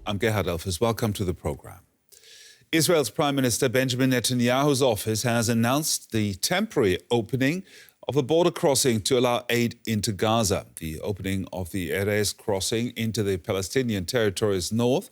I'm Gerhard Elfers. Welcome to the programme. Israel's Prime Minister Benjamin Netanyahu's office has announced the temporary opening of a border crossing to allow aid into Gaza. The opening of the Erez Crossing into the Palestinian territories north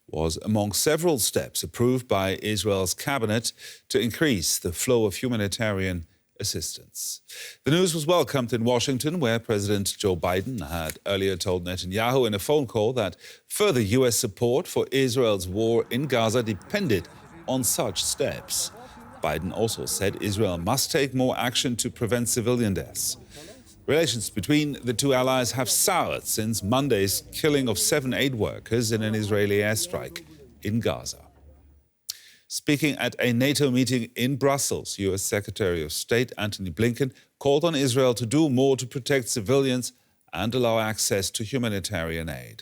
was among several steps approved by Israel's cabinet to increase the flow of humanitarian assistance. The news was welcomed in Washington, where President Joe Biden had earlier told Netanyahu in a phone call that further US support for Israel's war in Gaza depended on such steps. Biden also said Israel must take more action to prevent civilian deaths. Relations between the two allies have soured since Monday's killing of 7 aid workers in an Israeli airstrike in Gaza. Speaking at a NATO meeting in Brussels, US Secretary of State Antony Blinken called on Israel to do more to protect civilians and allow access to humanitarian aid.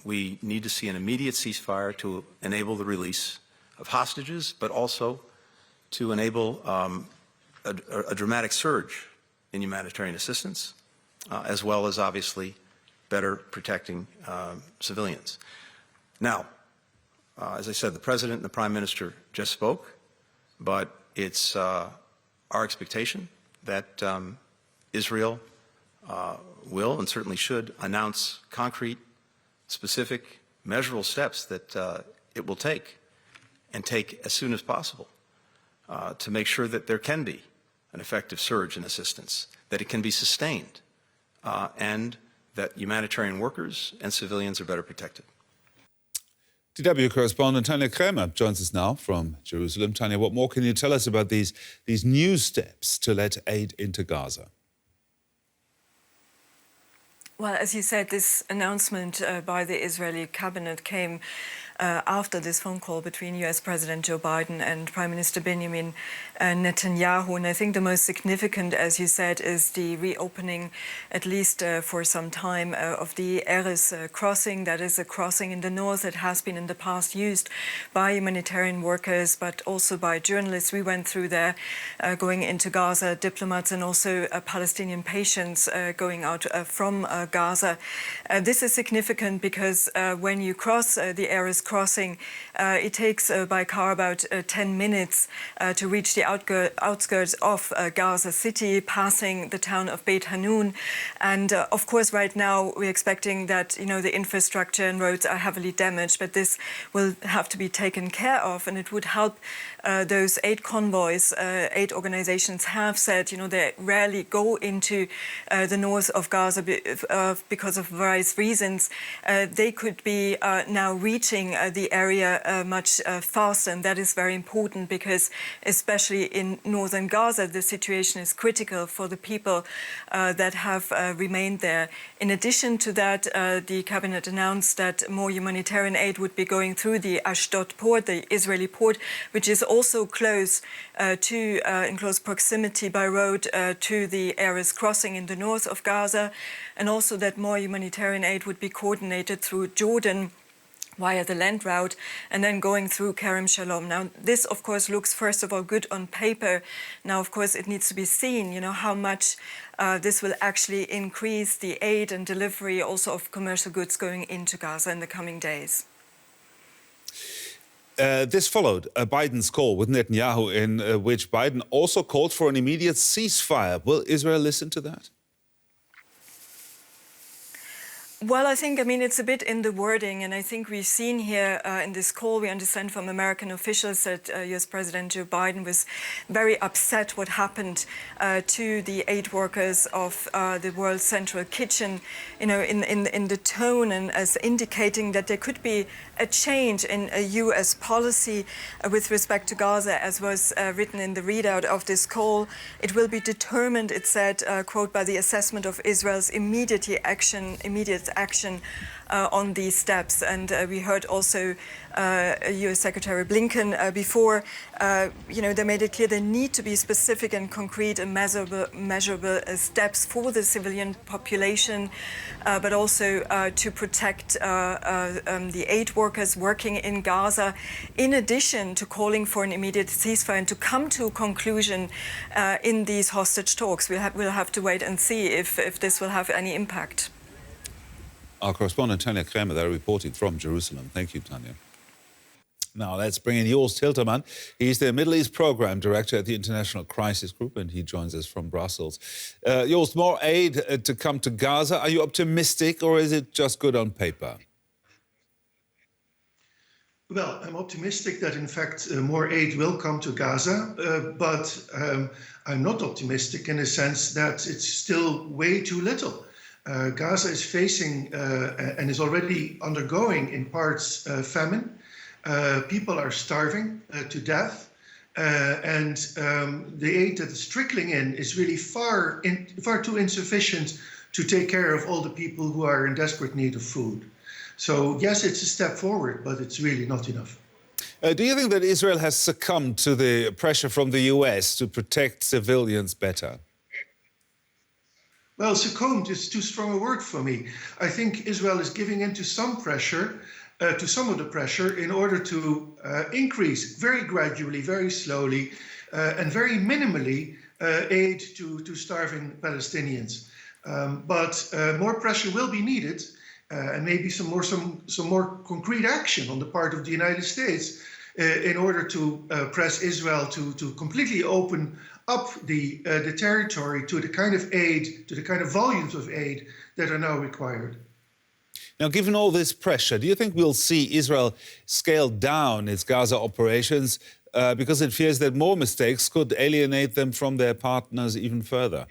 We need to see an immediate ceasefire to enable the release of hostages, but also to enable a dramatic surge in humanitarian assistance, as well as obviously better protecting civilians. Now, as I said, the President and the Prime Minister just spoke, but it's our expectation that Israel will and certainly should announce concrete, specific, measurable steps that it will take and take as soon as possible to make sure that there can be an effective surge in assistance, that it can be sustained, and that humanitarian workers and civilians are better protected. DW correspondent Tania Kraemer joins us now from Jerusalem. Tania, what more can you tell us about these new steps to let aid into Gaza? Well, as you said, this announcement by the Israeli cabinet came after this phone call between US President Joe Biden and Prime Minister Benjamin Netanyahu. And I think the most significant, as you said, is the reopening, at least for some time, of the Erez Crossing. That is a crossing in the north that has been in the past used by humanitarian workers, but also by journalists. We went through there going into Gaza, diplomats and also Palestinian patients going out from Gaza. This is significant because when you cross the Erez Crossing, it takes by car about 10 minutes to reach the outskirts of Gaza City, passing the town of Beit Hanun. And of course, right now we're expecting that the infrastructure and roads are heavily damaged, but this will have to be taken care of, and it would help those aid convoys. Aid organizations have said, they rarely go into the north of Gaza because of various reasons. They could be now reaching the area much faster, and that is very important because especially in northern Gaza, the situation is critical for the people that have remained there. In addition to that, the cabinet announced that more humanitarian aid would be going through the Ashdod port, the Israeli port, which is also close in close proximity by road to the Erez Crossing in the north of Gaza, and also that more humanitarian aid would be coordinated through Jordan via the land route and then going through Kerem Shalom. Now, this, of course, looks, first of all, good on paper. Now, of course, it needs to be seen, how much this will actually increase the aid and delivery also of commercial goods going into Gaza in the coming days. This followed Biden's call with Netanyahu, in which Biden also called for an immediate ceasefire. Will Israel listen to that? Well, I think, it's a bit in the wording, and I think we've seen here in this call, we understand from American officials that US President Joe Biden was very upset what happened to the aid workers of the World Central Kitchen, in the tone and as indicating that there could be a change in a US policy with respect to Gaza, as was written in the readout of this call. It will be determined, it said, quote, by the assessment of Israel's immediate action on these steps. And we heard also US Secretary Blinken before, they made it clear there need to be specific and concrete and measurable steps for the civilian population, but also to protect the aid workers working in Gaza, in addition to calling for an immediate ceasefire and to come to a conclusion in these hostage talks. We'll have to wait and see if this will have any impact. Our correspondent Tania Kraemer there reporting from Jerusalem. Thank you, Tania. Now let's bring in Joost Hiltermann. He's the Middle East Program Director at the International Crisis Group, and he joins us from Brussels. Joost, more aid to come to Gaza. Are you optimistic, or is it just good on paper? Well, I'm optimistic that, in fact, more aid will come to Gaza, but I'm not optimistic in the sense that it's still way too little. Gaza is facing and is already undergoing, in parts, famine. People are starving to death, and the aid that is trickling in is really far too insufficient to take care of all the people who are in desperate need of food. So, yes, it's a step forward, but it's really not enough. Do you think that Israel has succumbed to the pressure from the US to protect civilians better? Well, succumbed is too strong a word for me. I think Israel is giving in to some pressure, to some of the pressure, in order to increase very gradually, very slowly, and very minimally aid to starving Palestinians. But more pressure will be needed. And maybe some more concrete action on the part of the United States in order to press Israel to completely open up the territory to the kind of aid, to the kind of volumes of aid that are now required. Now, given all this pressure, do you think we'll see Israel scale down its Gaza operations because it fears that more mistakes could alienate them from their partners even further?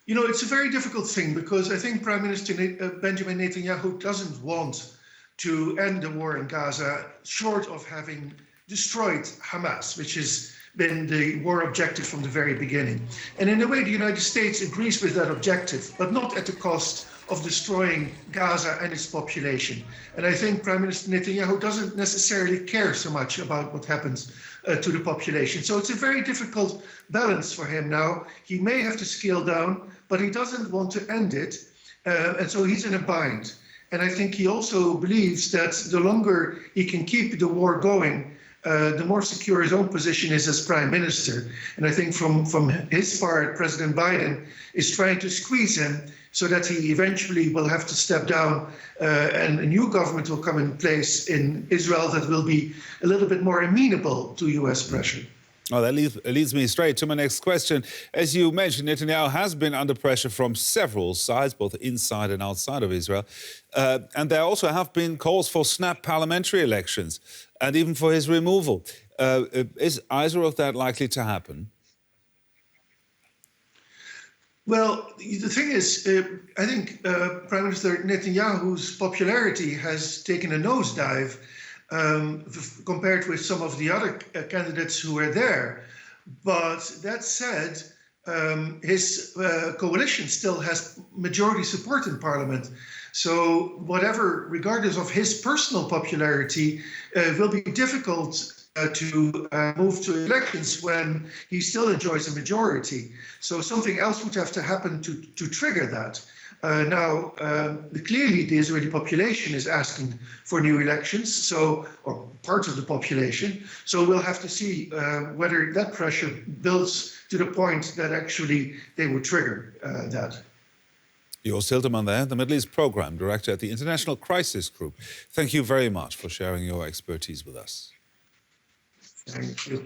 You know, it's a very difficult thing because I think Prime Minister Benjamin Netanyahu doesn't want to end the war in Gaza short of having destroyed Hamas, which has been the war objective from the very beginning. And in a way, the United States agrees with that objective, but not at the cost of destroying Gaza and its population. And I think Prime Minister Netanyahu doesn't necessarily care so much about what happens to the population. So it's a very difficult balance for him now. He may have to scale down, but he doesn't want to end it. And so he's in a bind. And I think he also believes that the longer he can keep the war going, the more secure his own position is as prime minister. And I think from his part, President Biden is trying to squeeze him so that he eventually will have to step down and a new government will come in place in Israel that will be a little bit more amenable to US pressure. Well, that leads me straight to my next question. As you mentioned, Netanyahu has been under pressure from several sides, both inside and outside of Israel. And there also have been calls for snap parliamentary elections and even for his removal. Is either of that likely to happen? Well, the thing is, I think Prime Minister Netanyahu's popularity has taken a nosedive compared with some of the other candidates who were there. But that said, his coalition still has majority support in parliament. So whatever, regardless of his personal popularity, will be difficult to move to elections when he still enjoys a majority. So something else would have to happen to trigger that. Now, clearly the Israeli population is asking for new elections, or parts of the population. So we'll have to see whether that pressure builds to the point that actually they would trigger that. Joost Hiltermann there, the Middle East Program Director at the International Crisis Group. Thank you very much for sharing your expertise with us. Thank you.